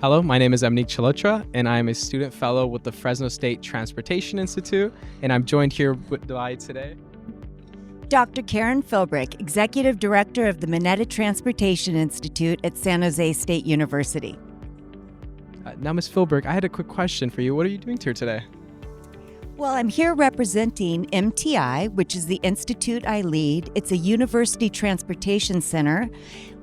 Hello, my name is Emnick Chalotra, and I am a student fellow with the Fresno State Transportation Institute, and I'm joined here by today Dr. Karen Philbrick, Executive Director of the Mineta Transportation Institute at San Jose State University. Now, Ms. Philbrick, I had a quick question for you. What are you doing here today? Well, I'm here representing MTI, which is the institute I lead. It's a university transportation center.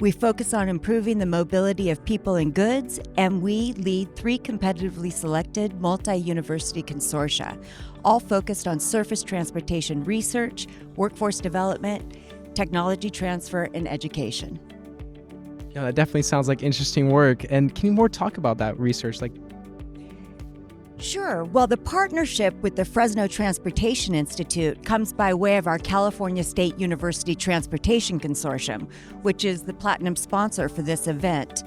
We focus on improving the mobility of people and goods, and we lead 3 competitively selected multi-university consortia, all focused on surface transportation research, workforce development, technology transfer, and education. Yeah, that definitely sounds like interesting work. And can you more talk about that research? Sure. Well, the partnership with the Fresno Transportation Institute comes by way of our California State University Transportation Consortium, which is the platinum sponsor for this event.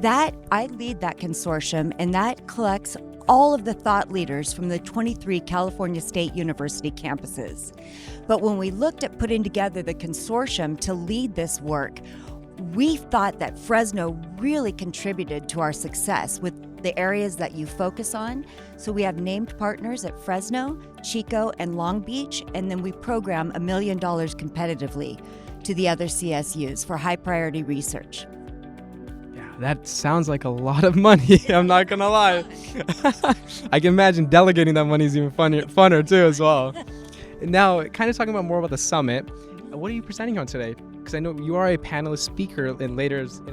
I lead that consortium, and that collects all of the thought leaders from the 23 California State University campuses. But when we looked at putting together the consortium to lead this work, we thought that Fresno really contributed to our success with the areas that you focus on. So we have named partners at Fresno, Chico, and Long Beach, and then we program $1 million competitively to the other CSUs for high priority research. Yeah, that sounds like a lot of money. I'm not gonna lie. I can imagine delegating that money is even funner too as well. Now, kind of talking more about the summit, what are you presenting on today? Because I know you are a panelist speaker in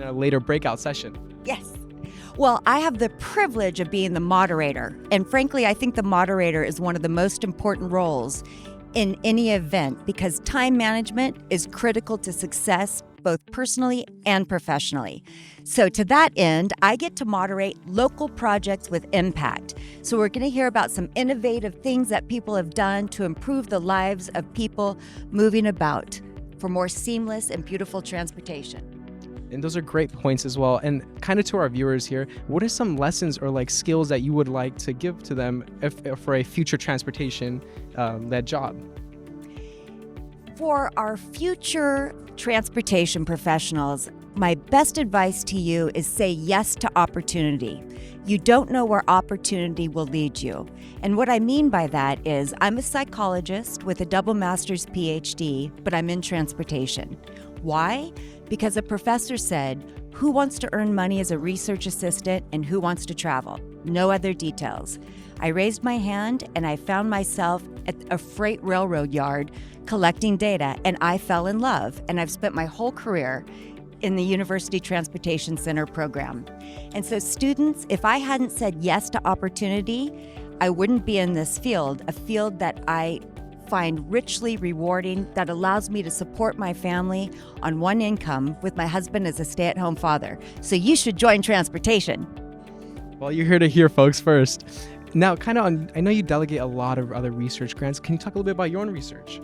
a later breakout session. Yes. Well, I have the privilege of being the moderator. And frankly, I think the moderator is one of the most important roles in any event because time management is critical to success, both personally and professionally. So to that end, I get to moderate local projects with impact. So we're going to hear about some innovative things that people have done to improve the lives of people moving about for more seamless and beautiful transportation. And those are great points as well. And kind of to our viewers here, what are some lessons or skills that you would like to give to them for a future transportation led job? For our future transportation professionals, my best advice to you is say yes to opportunity. You don't know where opportunity will lead you. And what I mean by that is I'm a psychologist with a double master's PhD, but I'm in transportation. Why? Because a professor said, who wants to earn money as a research assistant and who wants to travel? No other details. I raised my hand and I found myself at a freight railroad yard collecting data, and I fell in love, and I've spent my whole career in the University Transportation Center program. And so students, if I hadn't said yes to opportunity, I wouldn't be in this field, a field that I find richly rewarding, that allows me to support my family on one income with my husband as a stay-at-home father. So you should join transportation. Well, you're here to hear folks first. Now, I know you delegate a lot of other research grants. Can you talk a little bit about your own research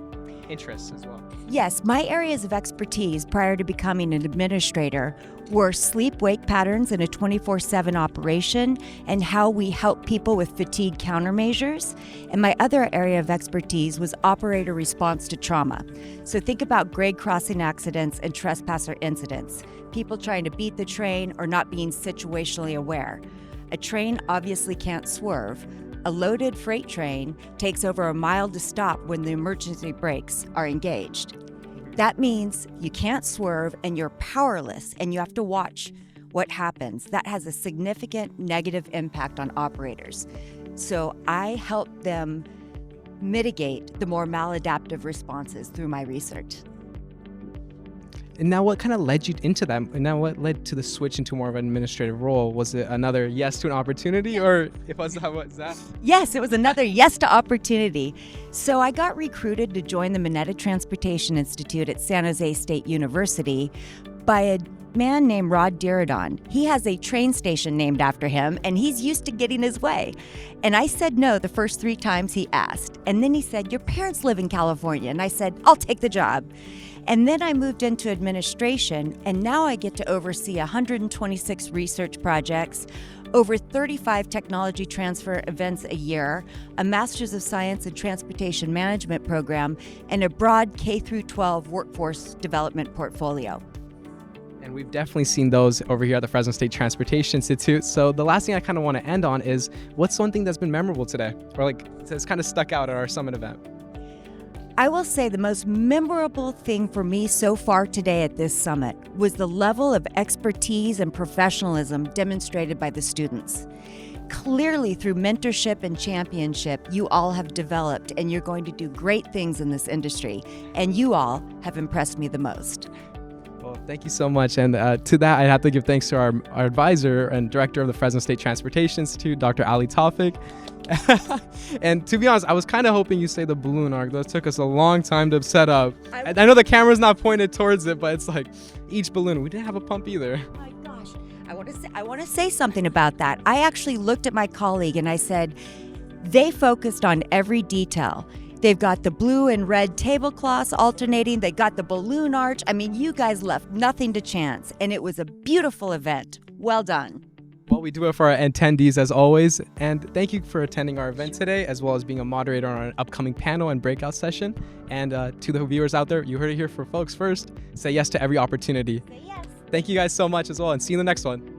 interests as well? Yes, my areas of expertise prior to becoming an administrator were sleep-wake patterns in a 24/7 operation and how we help people with fatigue countermeasures. And my other area of expertise was operator response to trauma. So think about grade crossing accidents and trespasser incidents, people trying to beat the train or not being situationally aware. A train obviously can't swerve. A loaded freight train takes over a mile to stop when the emergency brakes are engaged. That means you can't swerve and you're powerless and you have to watch what happens. That has a significant negative impact on operators. So I help them mitigate the more maladaptive responses through my research. And now what kind of led you into that? And now what led to the switch into more of an administrative role? Was it another yes to an opportunity, or was that? Yes, it was another yes to opportunity. So I got recruited to join the Mineta Transportation Institute at San Jose State University by a man named Rod Diridon. He has a train station named after him, and he's used to getting his way. And I said no the first 3 times he asked. And then he said, your parents live in California. And I said, I'll take the job. And then I moved into administration, and now I get to oversee 126 research projects, over 35 technology transfer events a year, a Master's of Science in Transportation Management program, and a broad K-12 workforce development portfolio. And we've definitely seen those over here at the Fresno State Transportation Institute. So the last thing I kind of want to end on is, what's one thing that's been memorable today, or like that's kind of stuck out at our summit event? I will say the most memorable thing for me so far today at this summit was the level of expertise and professionalism demonstrated by the students. Clearly, through mentorship and championship, you all have developed and you're going to do great things in this industry. And you all have impressed me the most. Well, thank you so much. And to that, I'd have to give thanks to our advisor and director of the Fresno State Transportation Institute, Dr. Ali Tawfiq. And to be honest, I was kind of hoping you say the balloon arc. Those took us a long time to set up. I know the camera's not pointed towards it, but it's like each balloon. We didn't have a pump either. Oh my gosh. I want to say something about that. I actually looked at my colleague and I said, they focused on every detail. They've got the blue and red tablecloths alternating. They got the balloon arch. I mean, you guys left nothing to chance, and it was a beautiful event. Well done. Well, we do it for our attendees as always. And thank you for attending our event today, as well as being a moderator on our upcoming panel and breakout session. And to the viewers out there, you heard it here for folks first. Say yes to every opportunity. Say yes. Thank you guys so much as well, and see you in the next one.